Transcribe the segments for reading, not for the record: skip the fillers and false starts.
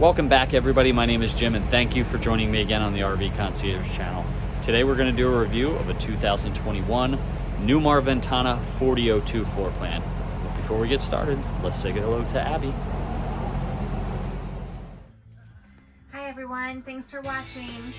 Welcome back, everybody. My name is Jim, and thank you for joining me again on the RV Concierge channel. Today we're going to do a review of a 2021 Newmar Ventana 4002 floor plan. But before we get started, let's say hello to Abby. Hi everyone, thanks for watching.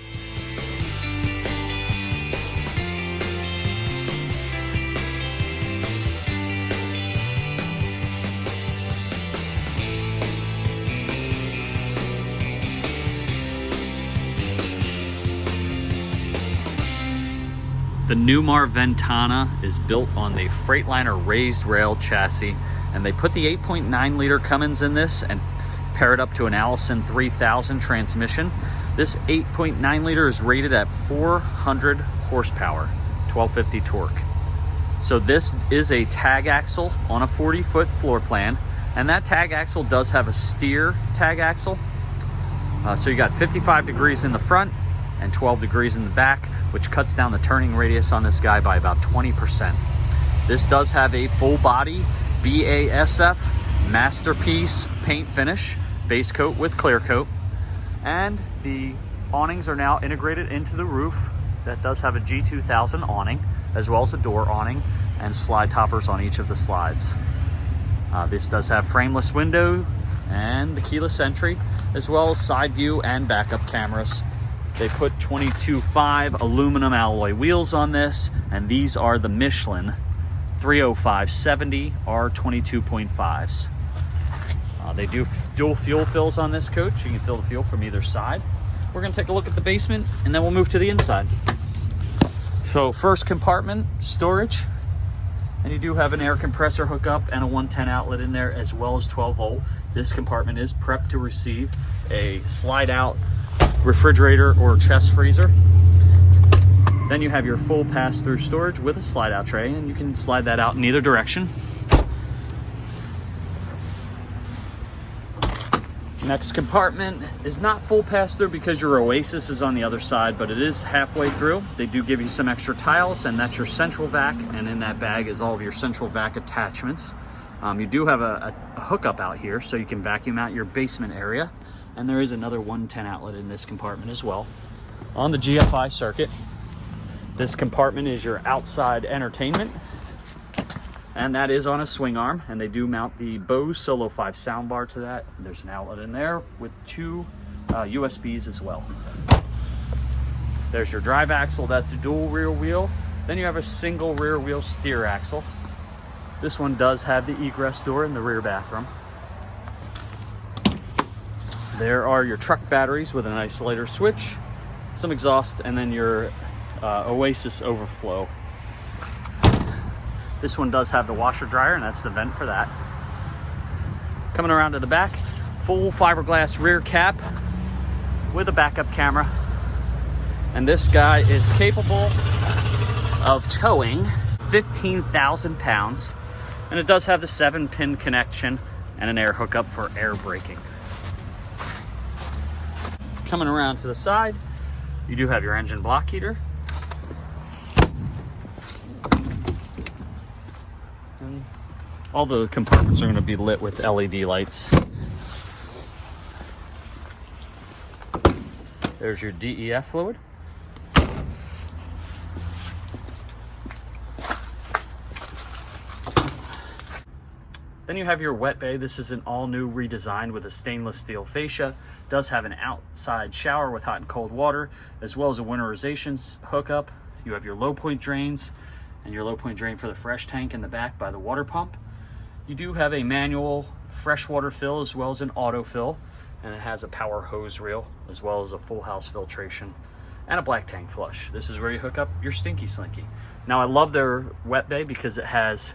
The Newmar Ventana is built on the Freightliner raised rail chassis, and they put the 8.9 liter Cummins in this and pair it up to an Allison 3000 transmission. This 8.9 liter is rated at 400 horsepower, 1250 torque. So this is a tag axle on a 40-foot floor plan, and that tag axle does have a steer tag axle. So you got 55 degrees in the front and 12 degrees in the back, which cuts down the turning radius on this guy by about 20%. This does have a full body BASF Masterpiece paint finish, base coat with clear coat, and the awnings are now integrated into the roof. That does have a G2000 awning, as well as a door awning and slide toppers on each of the slides. This does have frameless window and the keyless entry, as well as side view and backup cameras. They put 22.5 aluminum alloy wheels on this, and these are the Michelin 305/70 R22.5s. They do dual fuel fills on this coach. You can fill the fuel from either side. We're gonna take a look at the basement, and then we'll move to the inside. So first compartment, storage. And you do have an air compressor hookup and a 110 outlet in there, as well as 12 volt. This compartment is prepped to receive a slide out refrigerator or chest freezer. Then you have your full pass-through storage with a slide out tray, and you can slide that out in either direction. Next compartment is not full pass-through because your Oasis is on the other side, but it is halfway through. They do give you some extra tiles, and that's your central vac, and in that bag is all of your central vac attachments. You do have a hookup out here, so you can vacuum out your basement area. And there is another 110 outlet in this compartment as well. On the GFI circuit, this compartment is your outside entertainment, and that is on a swing arm, and they do mount the Bose Solo 5 soundbar to that. There's an outlet in there with two USBs as well. There's your drive axle, that's a dual rear wheel. Then you have a single rear wheel steer axle. This one does have the egress door in the rear bathroom. There are your truck batteries with an isolator switch, some exhaust, and then your Oasis overflow. This one does have the washer dryer, and that's the vent for that. Coming around to the back, full fiberglass rear cap with a backup camera. And this guy is capable of towing 15,000 pounds. And it does have the 7-pin connection and an air hookup for air braking. Coming around to the side, you do have your engine block heater. And all the compartments are going to be lit with LED lights. There's your DEF fluid. Then you have your wet bay. This is an all new redesign with a stainless steel fascia. Does have an outside shower with hot and cold water, as well as a winterization hookup. You have your low point drains and your low point drain for the fresh tank in the back by the water pump. You do have a manual freshwater fill as well as an auto fill, and it has a power hose reel as well as a full house filtration and a black tank flush. This is where you hook up your Stinky Slinky. Now I love their wet bay because it has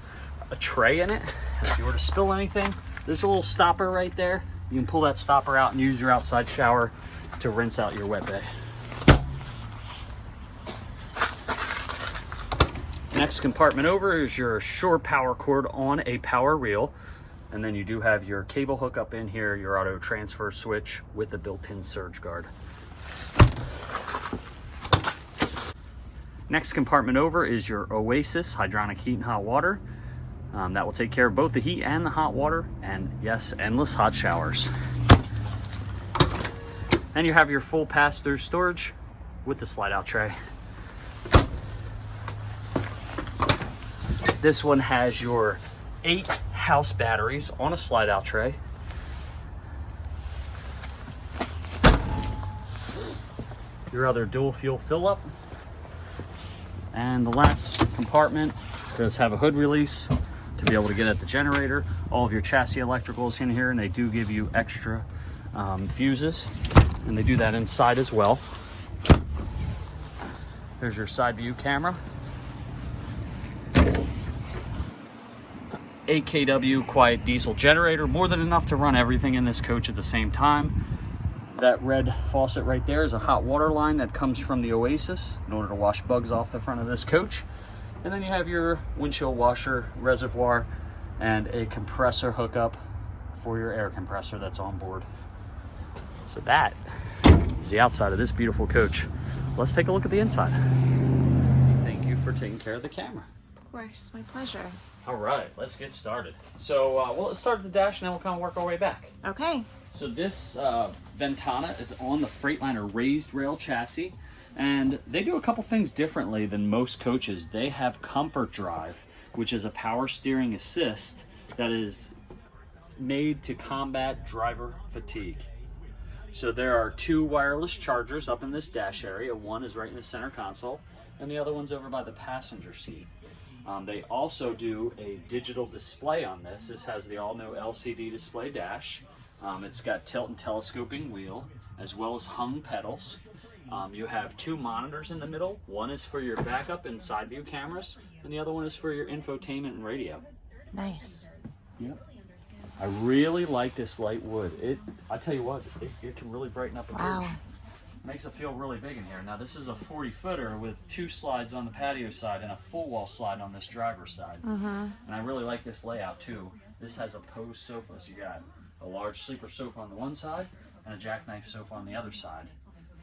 a tray in it, and if you were to spill anything, there's a little stopper right there. You can pull that stopper out and use your outside shower to rinse out your wet bay. Next compartment over is your shore power cord on a power reel, and then you do have your cable hookup in here, your auto transfer switch with the built-in surge guard. Next compartment over is your Oasis hydronic heat and hot water. That will take care of both the heat and the hot water, and yes, endless hot showers. And you have your full pass-through storage with the slide-out tray. This one has your 8 house batteries on a slide-out tray. Your other dual fuel fill-up. And the last compartment does have a hood release to be able to get at the generator. All of your chassis electricals in here, and they do give you extra fuses, and they do that inside as well. There's your side view camera. 8 kW quiet diesel generator, more than enough to run everything in this coach at the same time. That red faucet right there is a hot water line that comes from the Oasis in order to wash bugs off the front of this coach. And then you have your windshield washer reservoir and a compressor hookup for your air compressor that's on board. So that is the outside of this beautiful coach. Let's take a look at the inside. Thank you for taking care of the camera. Of course, my pleasure. All right, let's get started. So, well, let's start at the dash and then we'll kind of work our way back. Okay. So this Ventana is on the Freightliner raised rail chassis, and they do a couple things differently than most coaches. They have Comfort Drive, which is a power steering assist that is made to combat driver fatigue. So there are 2 wireless chargers up in this dash area. One is right in the center console, and the other one's over by the passenger seat. They also do a digital display on this. This has the all-new LCD display dash. It's got tilt and telescoping wheel, as well as hung pedals. You have 2 monitors in the middle. One is for your backup and side view cameras, and the other one is for your infotainment and radio. Nice. Yep. I really like this light wood. I tell you what, it can really brighten up a coach. Makes it feel really big in here. Now this is a 40-footer with 2 slides on the patio side and a full wall slide on this driver's side. And I really like this layout too. This has a pose sofa, so you got a large sleeper sofa on the one side and a jackknife sofa on the other side.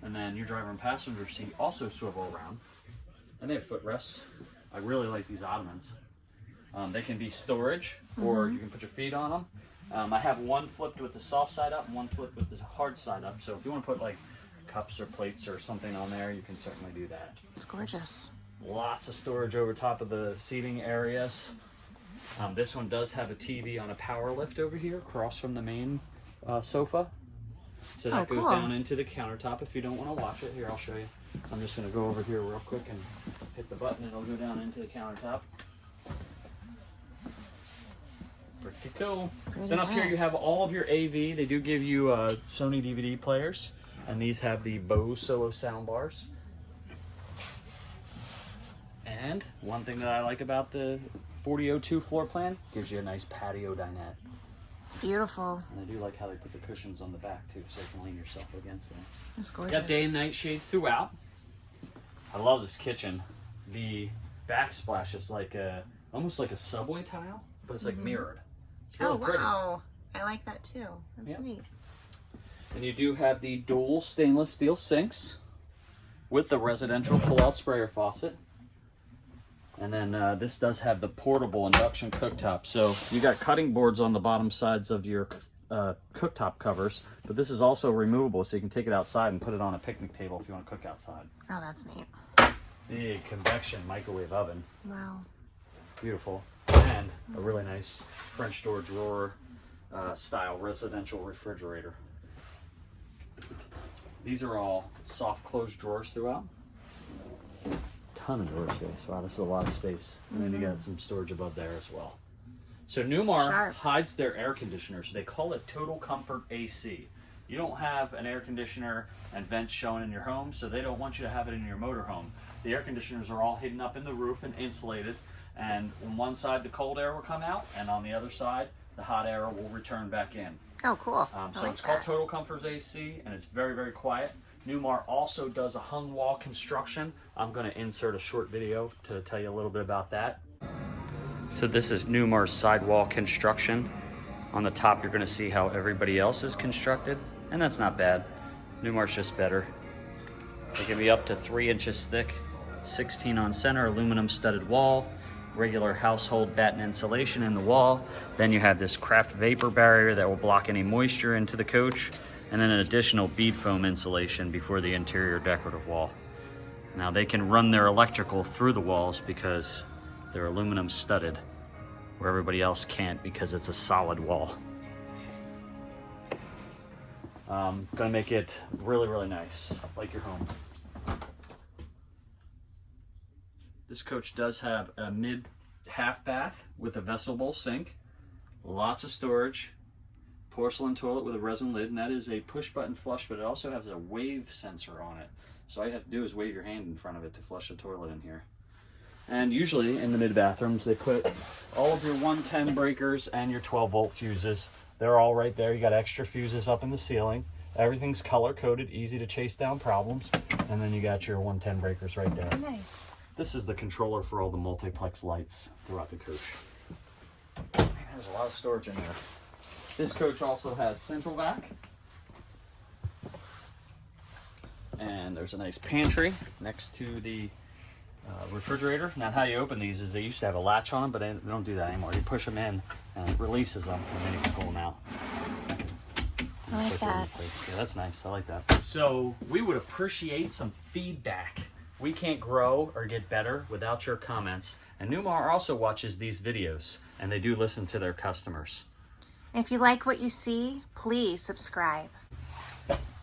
And then your driver and passenger seat also swivel around. And they have footrests. I really like these ottomans. They can be storage, or you can put your feet on them. I have one flipped with the soft side up and one flipped with the hard side up. So if you want to put like cups or plates or something on there, you can certainly do that. It's gorgeous. Lots of storage over top of the seating areas. This one does have a TV on a power lift over here across from the main sofa. So that goes down into the countertop if you don't want to watch it. Here, I'll show you. I'm just going to go over here real quick and hit the button. It'll go down into the countertop. Pretty cool. Then up here you have all of your AV. They do give you Sony DVD players. And these have the Bose Solo sound bars. And one thing that I like about the 4002 floor plan, gives you a nice patio dinette. It's beautiful. And I do like how they put the cushions on the back too, so you can lean yourself against them. It's gorgeous. Got day and night shades throughout. I love this kitchen. The backsplash is like almost like a subway tile, but it's like mirrored. It's really pretty. Wow. I like that too. That's neat. And you do have the dual stainless steel sinks with the residential pull-out sprayer faucet. And then this does have the portable induction cooktop. So you got cutting boards on the bottom sides of your cooktop covers, but this is also removable, so you can take it outside and put it on a picnic table if you want to cook outside. Oh, that's neat. Big convection microwave oven. Wow. Beautiful. And a really nice French door drawer style residential refrigerator. These are all soft closed drawers throughout. Ton of drawer space. Wow, this is a lot of space. And then you got some storage above there as well. So Newmar hides their air conditioners. They call it Total Comfort AC. You don't have an air conditioner and vents showing in your home, so they don't want you to have it in your motorhome. The air conditioners are all hidden up in the roof and insulated, and on one side the cold air will come out, and on the other side the hot air will return back in. Oh, cool. So it's called Total Comfort AC, and it's very, very quiet. Newmar also does a hung wall construction. I'm going to insert a short video to tell you a little bit about that. So this is Newmar's sidewall construction. On the top, you're going to see how everybody else is constructed, and that's not bad. Newmar's just better. They can be up to 3 inches thick, 16 on center, aluminum studded wall, regular household batten insulation in the wall. Then you have this craft vapor barrier that will block any moisture into the coach. and then an additional bead foam insulation before the interior decorative wall. Now they can run their electrical through the walls because they're aluminum studded, where everybody else can't because it's a solid wall. Gonna make it really, really nice, like your home. This coach does have a mid half bath with a vessel bowl sink, lots of storage, porcelain toilet with a resin lid, and that is a push button flush, but it also has a wave sensor on it. So all you have to do is wave your hand in front of it to flush the toilet in here. And usually in the mid bathrooms, they put all of your 110 breakers and your 12-volt fuses. They're all right there. You got extra fuses up in the ceiling. Everything's color coded, easy to chase down problems. And then you got your 110 breakers right there. Nice. This is the controller for all the multiplex lights throughout the coach. There's a lot of storage in there. This coach also has central vac. And there's a nice pantry next to the refrigerator. Now how you open these is they used to have a latch on them, but they don't do that anymore. You push them in and it releases them, and then you can pull them out. I like that. Yeah, that's nice. I like that. So we would appreciate some feedback. We can't grow or get better without your comments. And Newmar also watches these videos, and they do listen to their customers. If you like what you see, please subscribe.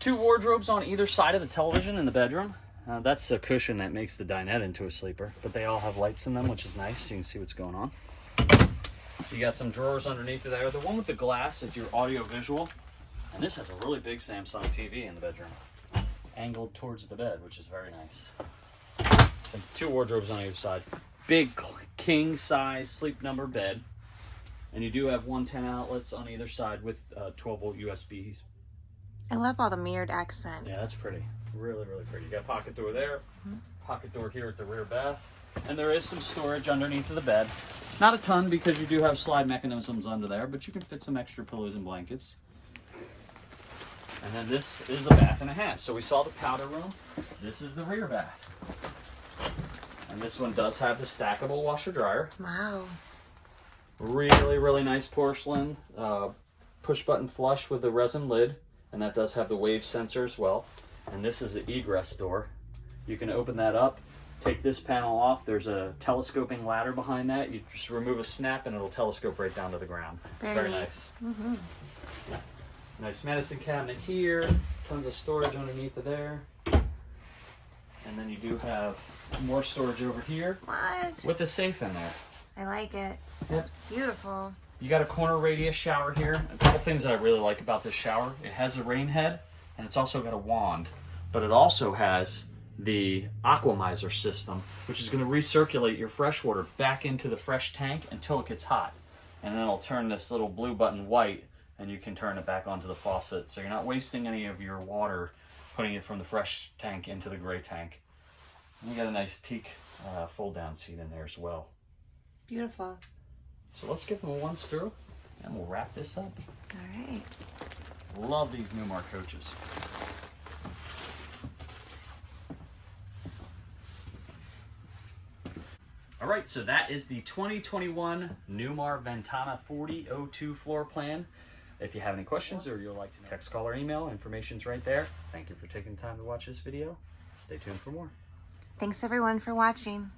2 wardrobes on either side of the television in the bedroom. That's a cushion that makes the dinette into a sleeper, but they all have lights in them, which is nice, so you can see what's going on. You got some drawers underneath there. The one with the glass is your audio visual, and this has a really big Samsung TV in the bedroom, angled towards the bed, which is very nice. So 2 wardrobes on either side. Big king size sleep number bed, and you do have 110 outlets on either side with 12-volt USBs. I love all the mirrored accent. Yeah, that's pretty. Really, really pretty. You got a pocket door there, pocket door here at the rear bath, and there is some storage underneath of the bed. Not a ton because you do have slide mechanisms under there, but you can fit some extra pillows and blankets. And then this is a bath and a half. So we saw the powder room. This is the rear bath. And this one does have the stackable washer dryer. Wow. Really, really nice porcelain push button flush with the resin lid. And that does have the wave sensor as well. And this is the egress door. You can open that up, take this panel off. There's a telescoping ladder behind that. You just remove a snap and it'll telescope right down to the ground. Very nice. Mm-hmm. Nice medicine cabinet here. Tons of storage underneath of there. And then you do have more storage over here. What? With a safe in there. I like it. That's beautiful. You got a corner radius shower here. A couple things that I really like about this shower. It has a rain head, and it's also got a wand, but it also has the aquamizer system, which is going to recirculate your fresh water back into the fresh tank until it gets hot. And then it'll turn this little blue button white, and you can turn it back onto the faucet. So you're not wasting any of your water putting it from the fresh tank into the gray tank. And you got a nice teak fold-down seat in there as well. Beautiful. So let's give them a once through, and we'll wrap this up. All right. Love these Newmar coaches. All right, so that is the 2021 Newmar Ventana 4002 floor plan. If you have any questions or you'd like to text, call, or email, information's right there. Thank you for taking the time to watch this video. Stay tuned for more. Thanks everyone for watching.